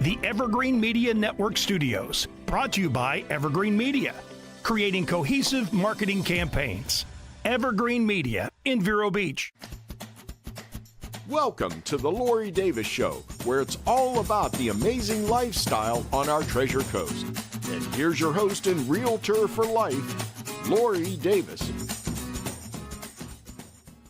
The Evergreen Media Network Studios, brought to you by Evergreen Media, creating cohesive marketing campaigns. Evergreen Media in Vero Beach. Welcome to the Lori Davis Show, where it's all about the amazing lifestyle on our Treasure Coast. And here's your host and realtor for life, Lori Davis.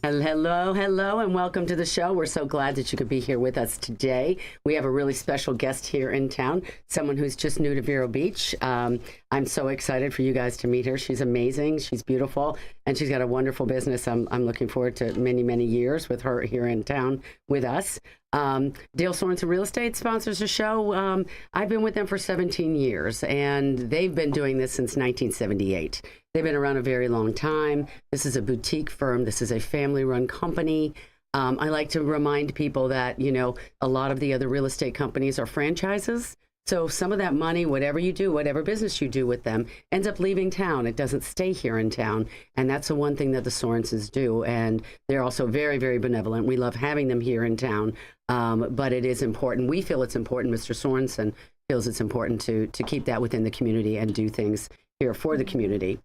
Hello, and welcome to the show. We're so glad that you could be here with us today. We have a really special guest here in town, someone who's just new to Vero Beach. I'm so excited for you guys to meet her. She's amazing, she's beautiful, and she's got a wonderful business. I'm looking forward to many, many years with her here in town with us. Dale Sorensen Real Estate sponsors the show. I've been with them for 17 years, and they've been doing this since 1978. They've been around a very long time. This is a boutique firm. This is a family-run company. I like to remind people that, you know, a lot of the other real estate companies are franchises. So some of that money, whatever you do, whatever business you do with them, ends up leaving town. It doesn't stay here in town. And that's the one thing that the Sorensens do. And they're also very, very benevolent. We love having them here in town. But it is important. We feel it's important. Mr. Sorensen feels it's important to keep that within the community and do things here for the community.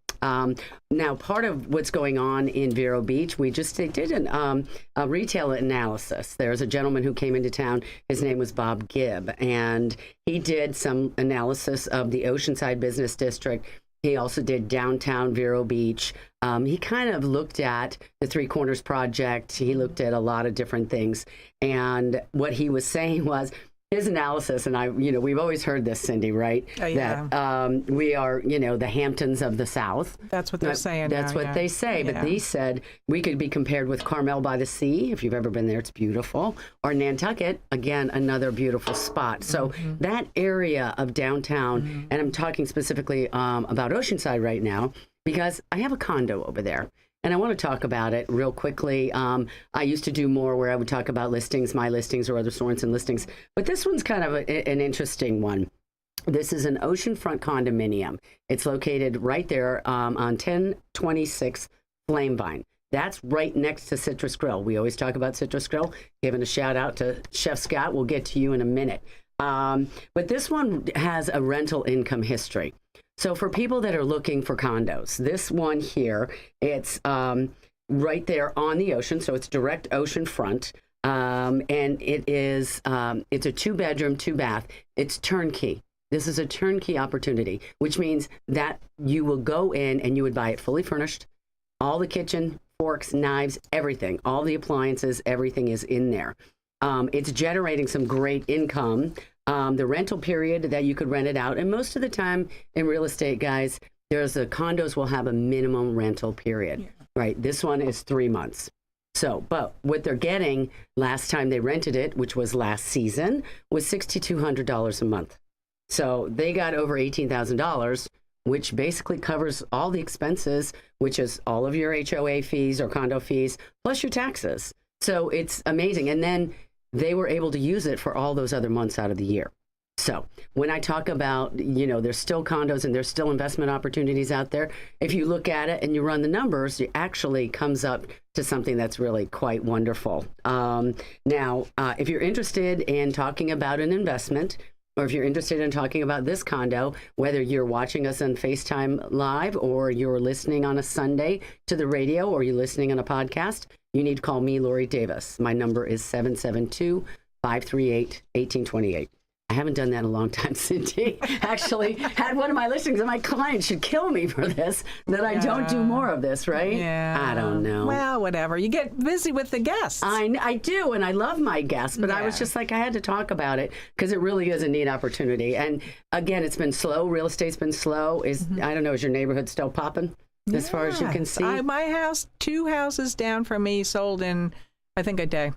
Now, part of what's going on in Vero Beach, they did a retail analysis. There's a gentleman who came into town. His name was Bob Gibb, and he did some analysis of the Oceanside Business District. He also did downtown Vero Beach. He kind of looked at the Three Corners Project. He looked at a lot of different things. And what he was saying was, his analysis, and we've always heard this, Cindy, right? Oh, yeah. That we are, the Hamptons of the South. That's what they're saying. That's now, what they say. Yeah. But he said we could be compared with Carmel by the Sea. If you've ever been there, it's beautiful. Or Nantucket, again, another beautiful spot. So that area of downtown, and I'm talking specifically about Oceanside right now, because I have a condo over there. And I want to talk about it real quickly. I used to do more where I would talk about listings, my listings, or other Sorensen listings. But this one's kind of an interesting one. This is an oceanfront condominium. It's located right there on 1026 Flamevine. That's right next to Citrus Grill. We always talk about Citrus Grill. Giving a shout out to Chef Scott. We'll get to you in a minute. But this one has a rental income history. So for people that are looking for condos, this one here, it's right there on the ocean, so it's direct ocean front, and it's a 2-bedroom, 2-bath. It's turnkey. This is a turnkey opportunity, which means that you will go in and you would buy it fully furnished, all the kitchen, forks, knives, everything, all the appliances, everything is in there. It's generating some great income. The rental period that you could rent it out. And most of the time in real estate, guys, condos will have a minimum rental period, right? This one is 3 months. So, but what they're getting last time they rented it, which was last season, was $6,200 a month. So they got over $18,000, which basically covers all the expenses, which is all of your HOA fees or condo fees, plus your taxes. So it's amazing. And then they were able to use it for all those other months out of the year. So when I talk about, there's still condos and there's still investment opportunities out there, if you look at it and you run the numbers, it actually comes up to something that's really quite wonderful. Now, if you're interested in talking about an investment, or if you're interested in talking about this condo, whether you're watching us on FaceTime Live or you're listening on a Sunday to the radio or you're listening on a podcast, you need to call me, Lori Davis. My number is 772-538-1828. I haven't done that in a long time, Cindy. Actually, had one of my listings, and my client should kill me for this, that I don't do more of this, right? Yeah. I don't know. Well, whatever. You get busy with the guests. I do, and I love my guests, but I was just like, I had to talk about it because it really is a neat opportunity. And again, it's been slow. Real estate's been slow. I don't know, is your neighborhood still popping as far as you can see? My house, 2 houses down from me, sold in, I think, a day.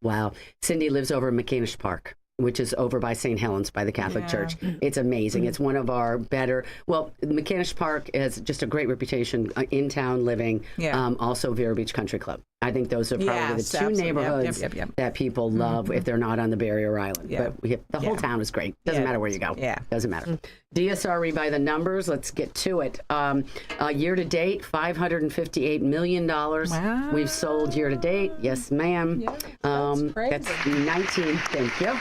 Wow. Cindy lives over in McCamish Park, which is over by St. Helens by the Catholic Church. It's amazing. It's one of our better, McCamish Park has just a great reputation in town living, also Vero Beach Country Club. I think those are probably the two neighborhoods that people love if they're not on the Barrier Island. But the whole town is great. Doesn't matter where you go. Doesn't matter. DSRE by the numbers. Let's get to it. Year to date, $558 million. Wow. We've sold year to date. Yes, ma'am. That's crazy. That's 19. Thank you.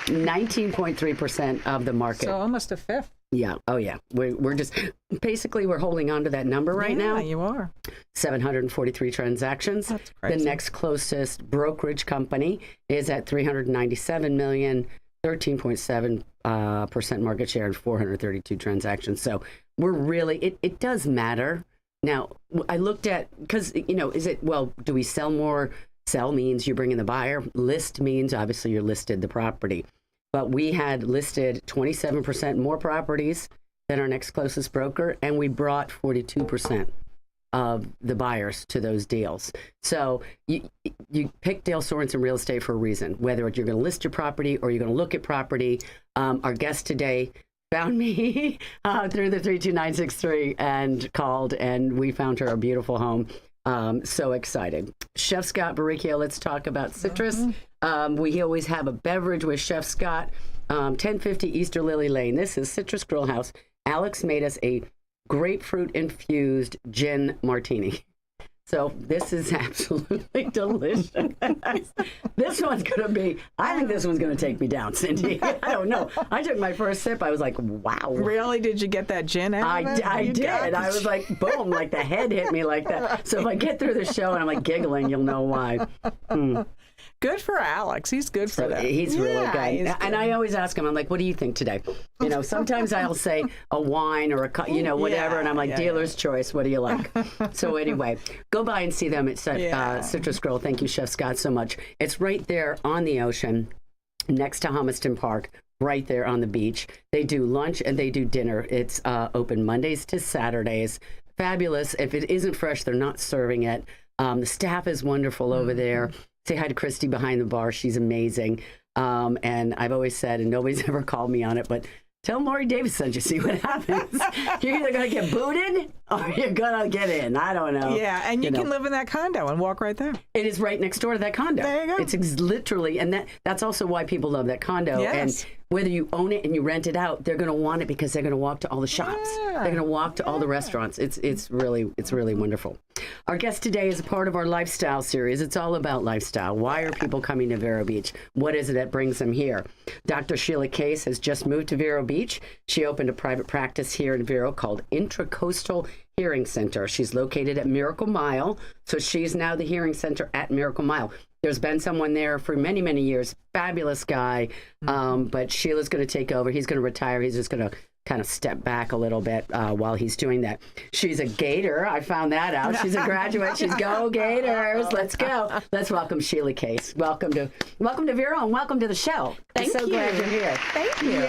19.3% of the market. So almost a fifth. Yeah. Oh, yeah. We're just basically we're holding on to that number right now. Yeah, you are. 743 transactions. That's crazy. The next closest brokerage company is at 397 million, 13.7% market share, and 432 transactions. So we're really it does matter. Now I looked at because do we sell more? Sell means you bring in the buyer. List means obviously you're listed the property. But we had listed 27% more properties than our next closest broker, and we brought 42% of the buyers to those deals. So you pick Dale Sorensen Real Estate for a reason, whether you're going to list your property or you're going to look at property. Our guest today found me through the 32963 and called, and we found her a beautiful home. So excited. Chef Scott Baricchio, let's talk about citrus. We always have a beverage with Chef Scott, 1050 Easter Lily Lane. This is Citrus Grill House. Alex made us a grapefruit-infused gin martini. So this is absolutely delicious. This one's going to be, I think this one's going to take me down, Cindy. I don't know. I took my first sip. I was like, wow. Really? Did you get that gin out of it? I did. I was like, boom, like the head hit me like that. So if I get through the show and I'm like giggling, you'll know why. Good for Alex. He's good for that. He's really good. He's good. And I always ask him, I'm like, what do you think today? Sometimes I'll say a wine or whatever. And I'm like, dealer's choice. What do you like? So anyway, go by and see them at Citrus Grill. Thank you, Chef Scott, so much. It's right there on the ocean next to Homiston Park, right there on the beach. They do lunch and they do dinner. It's open Mondays to Saturdays. Fabulous. If it isn't fresh, they're not serving it. The staff is wonderful over there. Say hi to Christy behind the bar. She's amazing. And I've always said, and nobody's ever called me on it, but tell Lori Davis sent you, see what happens. You're either going to get booted or you're going to get in. I don't know. Yeah, and you can live in that condo and walk right there. It is right next door to that condo. There you go. It's literally, and that's also why people love that condo. Yes. And whether you own it and you rent it out, they're going to want it because they're going to walk to all the shops. Yeah. They're going to walk to all the restaurants. It's really wonderful. Our guest today is a part of our lifestyle series. It's all about lifestyle. Why are people coming to Vero Beach? What is it that brings them here? Dr. Sheila Case has just moved to Vero Beach. She opened a private practice here in Vero called Intracoastal Hearing Center. She's located at Miracle Mile, so she's now the hearing center at Miracle Mile. There's been someone there for many, many years. Fabulous guy. But Sheila's going to take over. He's going to retire. He's just going to kind of step back a little bit while he's doing that. She's a Gator. I found that out. She's a graduate. She's go Gators. Let's go. Let's welcome Sheila Case. Welcome to Vero and welcome to the show. Thank I'm so you. glad you're here. Thank you.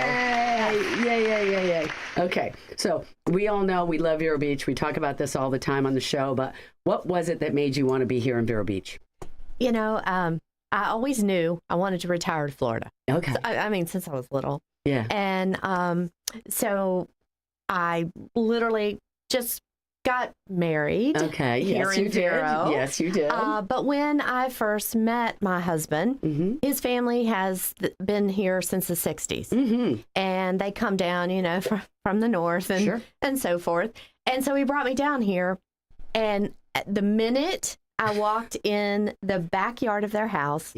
Yay. Okay. So we all know we love Vero Beach. We talk about this all the time on the show, but what was it that made you want to be here in Vero Beach? I always knew I wanted to retire to Florida. Okay. I mean, since I was little. Yeah. And so I literally just got married. Okay. Here Yes, in you Vero. did. Yes, you did. But when I first met my husband, his family has been here since the 60s. And they come down, from the north and so forth. And so he brought me down here. And the minute I walked in the backyard of their house,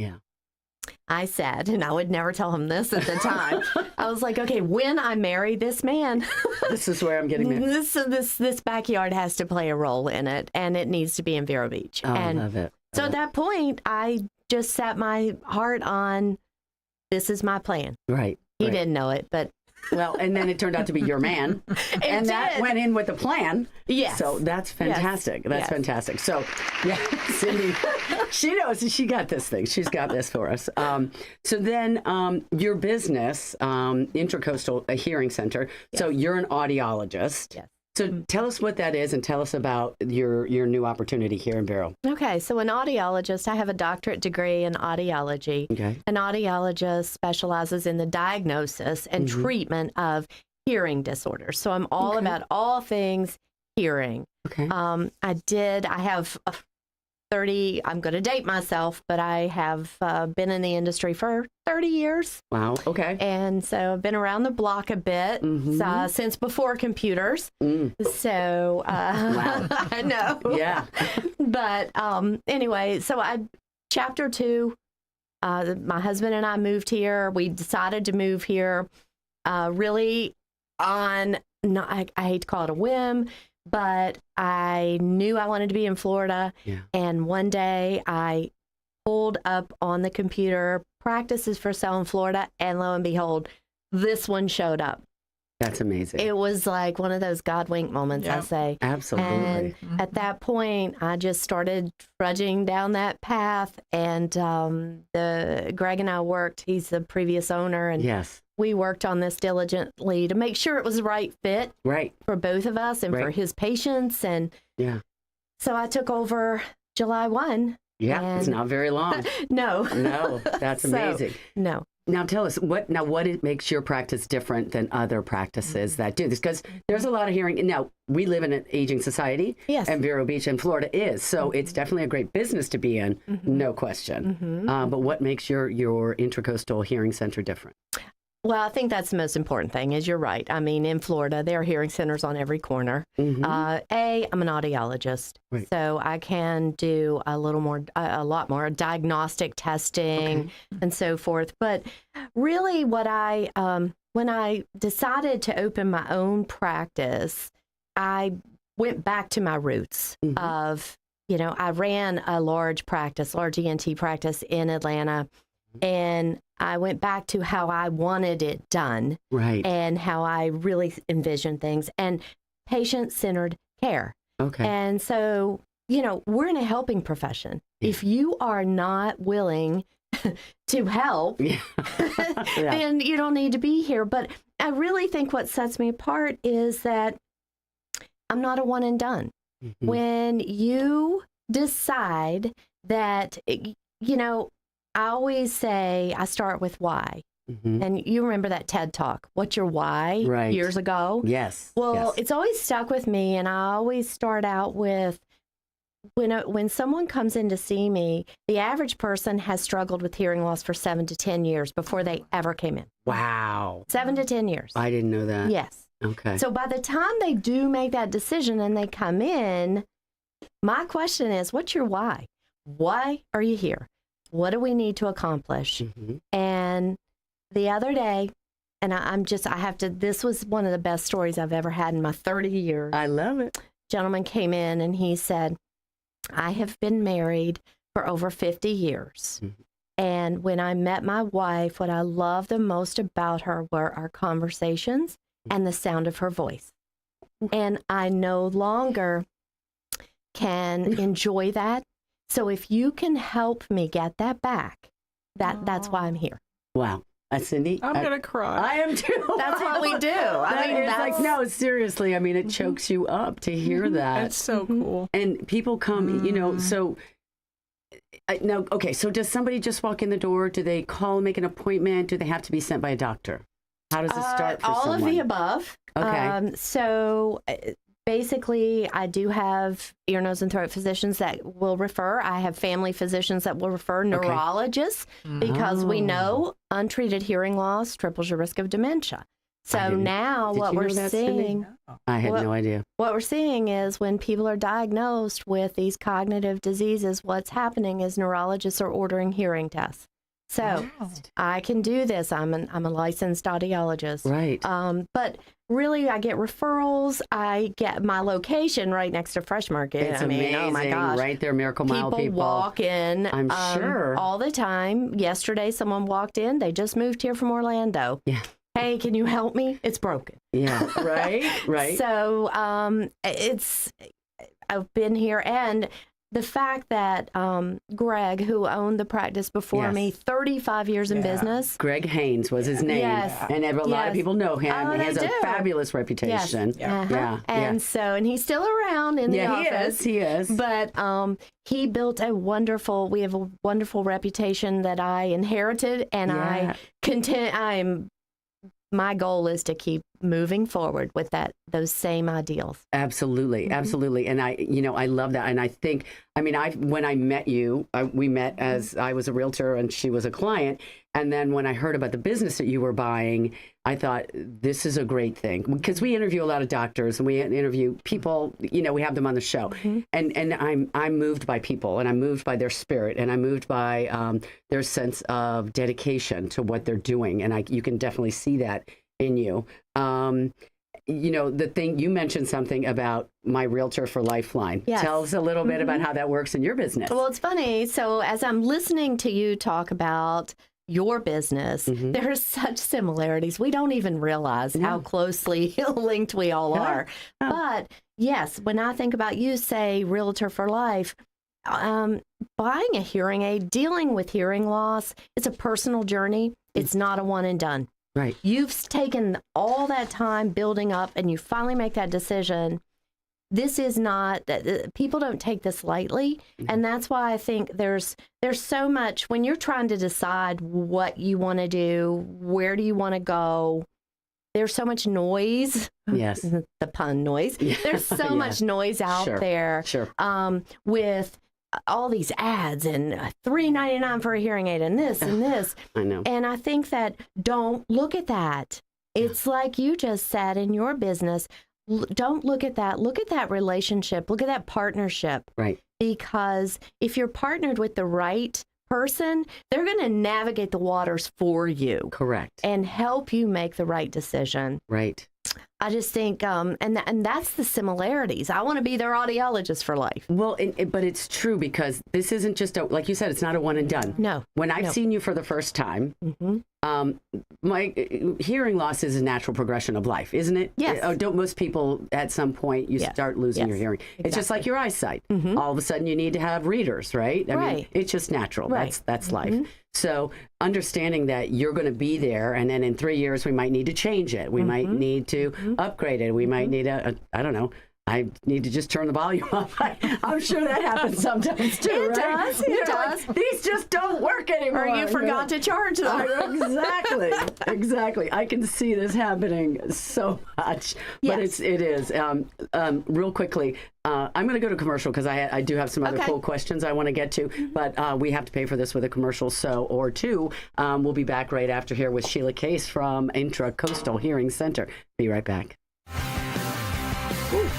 I said, and I would never tell him this at the time, I was like, okay, when I marry this man, this is where I'm getting married. This backyard has to play a role in it, and it needs to be in Vero Beach. Oh, and I love it. So at that point, I just set my heart on, this is my plan. Right. He didn't know it, but... Well, and then it turned out to be your man. And that went in with the plan. Yes. So that's fantastic. Yes. That's fantastic. So, Cindy, she knows she got this thing. She's got this for us. So then your business, Intracoastal Hearing Center. Yes. So you're an audiologist. Yes. So tell us what that is and tell us about your new opportunity here in Vero. Okay, so an audiologist, I have a doctorate degree in audiology. Okay. An audiologist specializes in the diagnosis and treatment of hearing disorders. So I'm all about all things hearing. Okay. I have 30, I'm going to date myself, but I have been in the industry for 30 years. Wow. Okay. And so I've been around the block a bit since before computers. So wow. I know. Yeah. But anyway, so chapter 2 My husband and I moved here. We decided to move here really on, I hate to call it a whim, but I knew I wanted to be in Florida. Yeah. And one day I pulled up on the computer practices for sale in Florida, and lo and behold, this one showed up. That's amazing. It was like one of those God wink moments, I Yep. say. Absolutely. And at that point, I just started trudging down that path. And Greg and I worked. He's the previous owner, and Yes. we worked on this diligently to make sure it was the right fit Right. for both of us and for Right. his patients. And Yeah. so I took over July 1. Yeah. It's And- not very long. No. No, that's So, amazing. No. Now tell us what it makes your practice different than other practices that do this, because there's a lot of hearing. Now we live in an aging society, Yes. and Vero Beach and Florida is, so it's definitely a great business to be in, no question. But what makes your Intracoastal Hearing Center different? Well, I think that's the most important thing is you're right. I mean, in Florida, there are hearing centers on every corner. I'm an audiologist, Right. so I can do a lot more diagnostic testing and so forth. But really what when I decided to open my own practice, I went back to my roots of, I ran a large ENT practice in Atlanta, and I went back to how I wanted it done, Right. and how I really envisioned things, and patient-centered care. Okay. And so, we're in a helping profession. Yeah. If you are not willing to help, Yeah. then you don't need to be here. But I really think what sets me apart is that I'm not a one and done. When you decide that, I always say I start with why. And you remember that TED Talk, What's Your Why, Right. years ago? Yes. Well, yes. it's always stuck with me, and I always start out with, when someone comes in to see me, the average person has struggled with hearing loss for 7 to 10 years before they ever came in. Wow. 7 to 10 years. I didn't know that. Yes. Okay. So by the time they do make that decision and they come in, my question is, what's your why? Why are you here? What do we need to accomplish? And the other day, and this was one of the best stories I've ever had in my 30 years. I love it. Gentleman came in and he said, I have been married for over 50 years. And when I met my wife, what I loved the most about her were our conversations and the sound of her voice. And I no longer can enjoy that. So if you can help me get that back, that's why I'm here. Wow. Cindy, I'm going to cry. I am too. That's what we do. It's like, no, seriously. I mean, it chokes you up to hear that. It's so cool. And people come, so now, okay, so does somebody just walk in the door? Do they call and make an appointment? Do they have to be sent by a doctor? How does it start for all someone? of the above. Okay. So basically, I do have ear, nose, and throat physicians that will refer. I have family physicians that will refer, neurologists, because we know untreated hearing loss triples your risk of dementia. So now what we're seeing, I had no idea. what we're seeing is when people are diagnosed with these cognitive diseases, what's happening is neurologists are ordering hearing tests. So I can do this. I'm a licensed audiologist. Right. But really, I get referrals. I get my location right next to Fresh Market. It's I mean, amazing. oh my gosh. Right there, Miracle Mile people. Walk in. I'm sure. All the time. Yesterday, someone walked in. They just moved here from Orlando. Yeah. Hey, can you help me? It's broken. Yeah. Right. Right. So I've been here, and the fact that Greg, who owned the practice before me, 35 years in business. Greg Haynes was his name. Yes. And a lot of people know him. Oh, He has they a do. fabulous reputation. Yes. Yeah. And so, and he's still around in the office. He is. But he built we have a wonderful reputation that I inherited, and my goal is to keep moving forward with those same ideals. Absolutely, absolutely. And I love that. And I think, when I met you, we met as I was a realtor and she was a client. And then when I heard about the business that you were buying, I thought, this is a great thing, because we interview a lot of doctors and we interview people, we have them on the show. And I'm moved by people, and I'm moved by their spirit, and I'm moved by their sense of dedication to what they're doing. And you can definitely see that in you. The thing, you mentioned something about my Realtor for Lifeline. Yes. Tell us a little bit about how that works in your business. Well, it's funny. So as I'm listening to you talk about your business, there are such similarities. We don't even realize how closely linked we all are. But yes, when I think about you, say Realtor for Life, buying a hearing aid, dealing with hearing loss, it's a personal journey. It's not a one and done. Right. You've taken all that time building up and you finally make that decision. This is not, people don't take this lightly. And that's why I think there's so much, when you're trying to decide what you want to do, where do you want to go, there's so much noise. Yes. The pun noise. There's so much noise out there. Sure. With all these ads and $3.99 for a hearing aid and this and this. I know. And I think that don't look at that. It's like you just said in your business. Don't look at that. Look at that relationship. Look at that partnership. Right. Because if you're partnered with the right person, they're going to navigate the waters for you. Correct. And help you make the right decision. Right. I just think, and that's the similarities. I want to be their audiologist for life. Well, but it's true, because this isn't just like you said, it's not a one and done. No. When I've seen you for the first time, my hearing loss is a natural progression of life, isn't it? Yes. Don't most people at some point you start losing your hearing? Exactly. It's just like your eyesight. All of a sudden you need to have readers, right? I mean, it's just natural. Right. That's life. So understanding that you're going to be there, and then in 3 years we might need to change it. We might need to upgrade it. We might need I don't know. I need to just turn the volume up. I'm sure that happens sometimes too, It right? does. It does. Like, these just don't work anymore. Or you forgot to charge them. Exactly. I can see this happening so much, but it is. Real quickly, I'm going to go to commercial because I do have some other cool questions I want to get to, but we have to pay for this with a commercial or two. We'll be back right after here with Sheila Case from Intracoastal Hearing Center. Be right back. Ooh.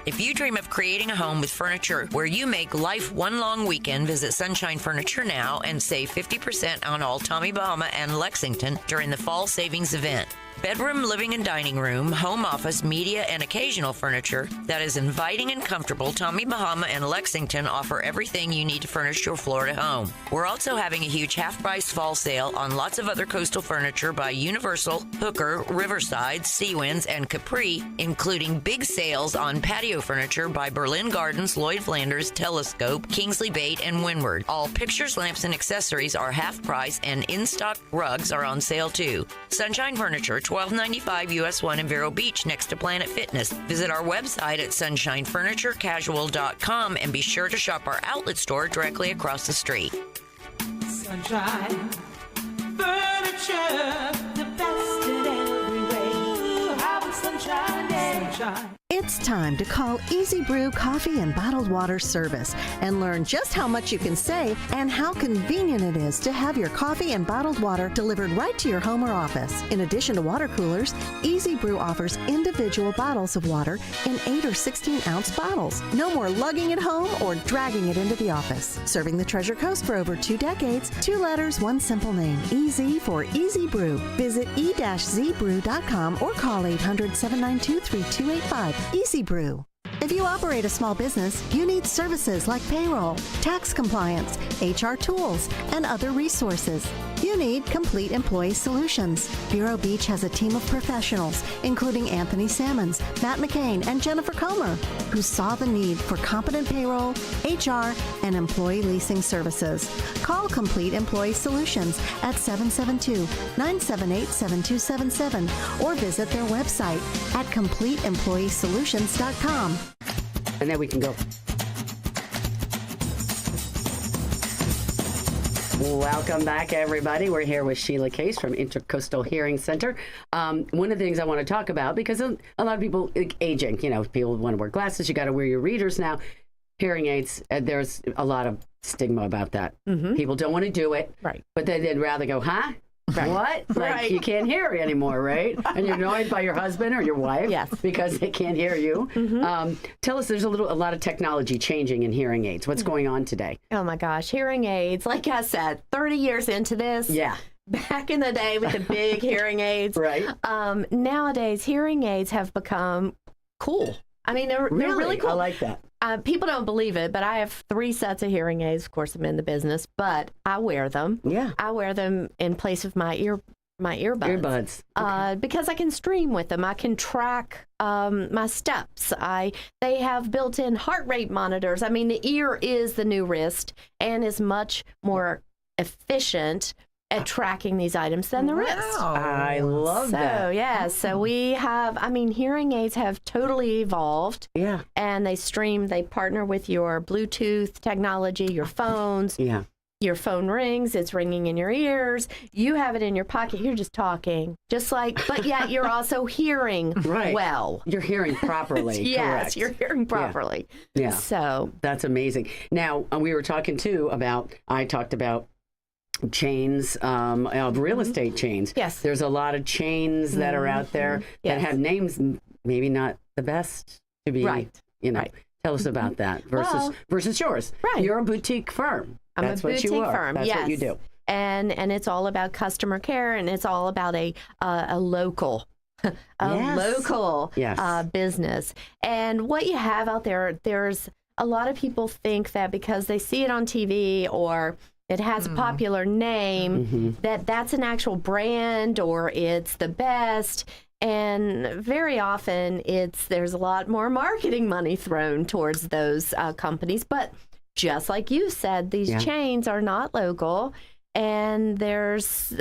If you dream of creating a home with furniture where you make life one long weekend, visit Sunshine Furniture now and save 50% on all Tommy Bahama and Lexington during the fall savings event. Bedroom, living, and dining room, home office, media, and occasional furniture that is inviting and comfortable, Tommy Bahama and Lexington offer everything you need to furnish your Florida home. We're also having a huge half-price fall sale on lots of other coastal furniture by Universal, Hooker, Riverside, Seawinds, and Capri, including big sales on patio furniture by Berlin Gardens, Lloyd Flanders, Telescope, Kingsley Bait, and Windward. All pictures, lamps, and accessories are half price, and in-stock rugs are on sale too. Sunshine Furniture, 1295 US 1 in Vero Beach, next to Planet Fitness. Visit our website at sunShineFurnitureCasual.com and be sure to shop our outlet store directly across the street. Sunshine Furniture, the best in every way. Have a sunshine day. Sunshine. It's time to call Easy Brew Coffee and Bottled Water Service and learn just how much you can save and how convenient it is to have your coffee and bottled water delivered right to your home or office. In addition to water coolers, Easy Brew offers individual bottles of water in 8 or 16-ounce bottles. No more lugging it home or dragging it into the office. Serving the Treasure Coast for over 2 decades, 2 letters, 1 simple name. Easy for Easy Brew. Visit e-zbrew.com or call 800-792-3285. Easy Brew. If you operate a small business, you need services like payroll, tax compliance, HR tools, and other resources. You need Complete Employee Solutions. Vero Beach has a team of professionals, including Anthony Sammons, Matt McCain, and Jennifer Comer, who saw the need for competent payroll, HR, and employee leasing services. Call Complete Employee Solutions at 772-978-7277 or visit their website at CompleteEmployeeSolutions.com. And then we can go. Welcome back, everybody. We're here with Sheila Case from Intercoastal Hearing Center. One of the things I want to talk about, because a lot of people, aging, people want to wear glasses. You got to wear your readers now. Hearing aids, there's a lot of stigma about that. People don't want to do it, Right. but they'd rather go, huh? Right. What? Like, Right. you can't hear anymore, right? And you're annoyed by your husband or your wife Yes. because they can't hear you. Tell us, there's a lot of technology changing in hearing aids. What's going on today? Oh my gosh, hearing aids. Like I said, 30 years into this. Yeah. Back in the day with the big hearing aids. Right. Nowadays, hearing aids have become cool. I mean, they're really cool. I like that. People don't believe it, but I have 3 sets of hearing aids. Of course, I'm in the business, but I wear them. Yeah. I wear them in place of my earbuds. Earbuds. Because I can stream with them. I can track my steps. They have built-in heart rate monitors. I mean, the ear is the new wrist and is much more efficient at tracking these items than the wrist. I love that. So we have, hearing aids have totally evolved. Yeah. And they partner with your Bluetooth technology, your phones. Yeah. Your phone rings, it's ringing in your ears. You have it in your pocket, you're just talking. But yet you're also hearing well. You're hearing properly. Yes, Correct. you're hearing properly. Yeah. So that's amazing. Now, we were talking I talked about chains of real estate chains. Yes. There's a lot of chains that are out there that have names maybe not the best to be, Tell us about that versus yours. Right. You're a boutique firm. That's I'm a boutique what you are. firm. That's yes. what you do. And it's all about customer care, and it's all about a local local business. And what you have out there's a lot of people think that because they see it on TV or it has a popular name, that's an actual brand or it's the best. And very often there's a lot more marketing money thrown towards those companies. But just like you said, these chains are not local. And there's,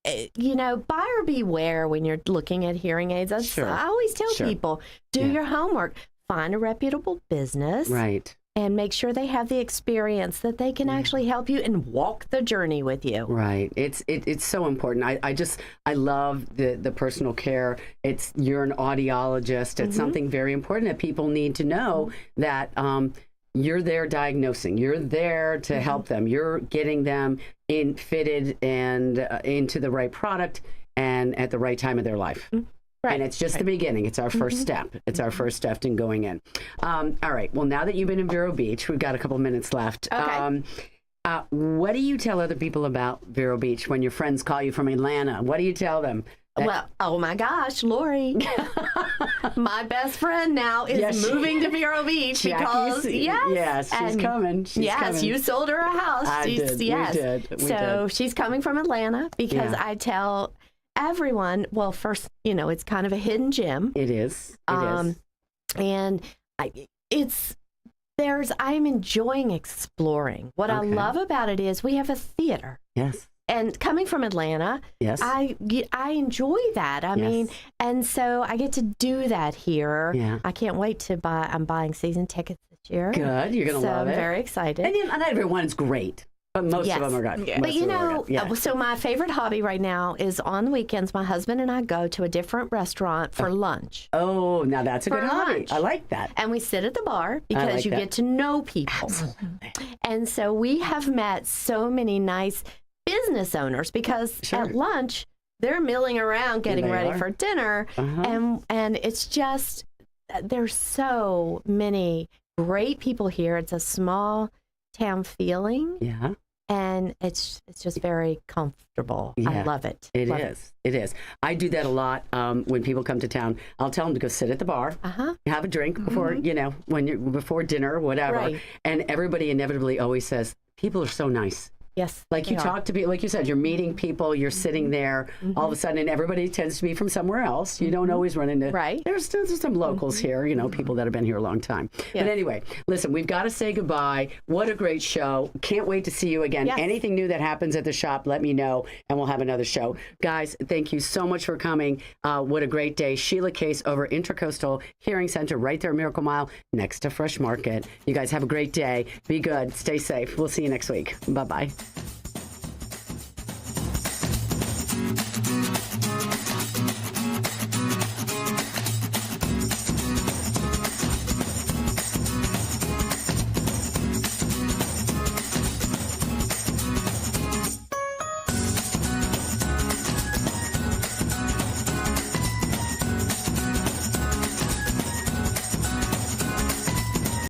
buyer beware when you're looking at hearing aids. I always tell people, do your homework. Find a reputable business. Right. And make sure they have the experience that they can actually help you and walk the journey with you. Right. It's so important. I love the personal care. You're an audiologist. It's something very important that people need to know that you're there diagnosing. You're there to help them. You're getting them fitted and into the right product and at the right time of their life. Right. And it's just the beginning. It's our first step. It's our first step in going in. All right. Well, now that you've been in Vero Beach, we've got a couple minutes left. Okay. What do you tell other people about Vero Beach when your friends call you from Atlanta? What do you tell them? Well, oh my gosh, Lori, my best friend now is moving to Vero Beach because she's coming. She's coming. You sold her a house. I did. Yes. We did. So she's coming from Atlanta because I tell everyone, well, first, it's kind of a hidden gem. It is. It is. And I'm enjoying exploring. What I love about it is we have a theater. Yes. And coming from Atlanta, yes, I enjoy that. I mean, and so I get to do that here. Yeah. I can't wait to buy. I'm buying season tickets this year. Good. You're going to love it. So I'm very excited. And not everyone's great. But most of them are good. Yeah. But so my favorite hobby right now is on the weekends, my husband and I go to a different restaurant for lunch. Oh, now that's a good hobby. Lunch. I like that. And we sit at the bar because you get to know people. Absolutely. And so we have met so many nice business owners because at lunch, they're milling around getting ready for dinner. And it's just, there's so many great people here. It's a small town feeling. Yeah. And it's just very comfortable. Yeah. I love it. It is. I do that a lot when people come to town. I'll tell them to go sit at the bar, have a drink before, before dinner or whatever. Right. And everybody inevitably always says, people are so nice. Yes. Like you talk to people, like you said, you're meeting people, you're sitting there, all of a sudden, and everybody tends to be from somewhere else. You don't always run into, there's some locals here, people that have been here a long time. Yes. But anyway, listen, we've got to say goodbye. What a great show. Can't wait to see you again. Yes. Anything new that happens at the shop, let me know, and we'll have another show. Guys, thank you so much for coming. What a great day. Sheila Case over Intercoastal Hearing Center right there at Miracle Mile next to Fresh Market. You guys have a great day. Be good. Stay safe. We'll see you next week. Bye-bye.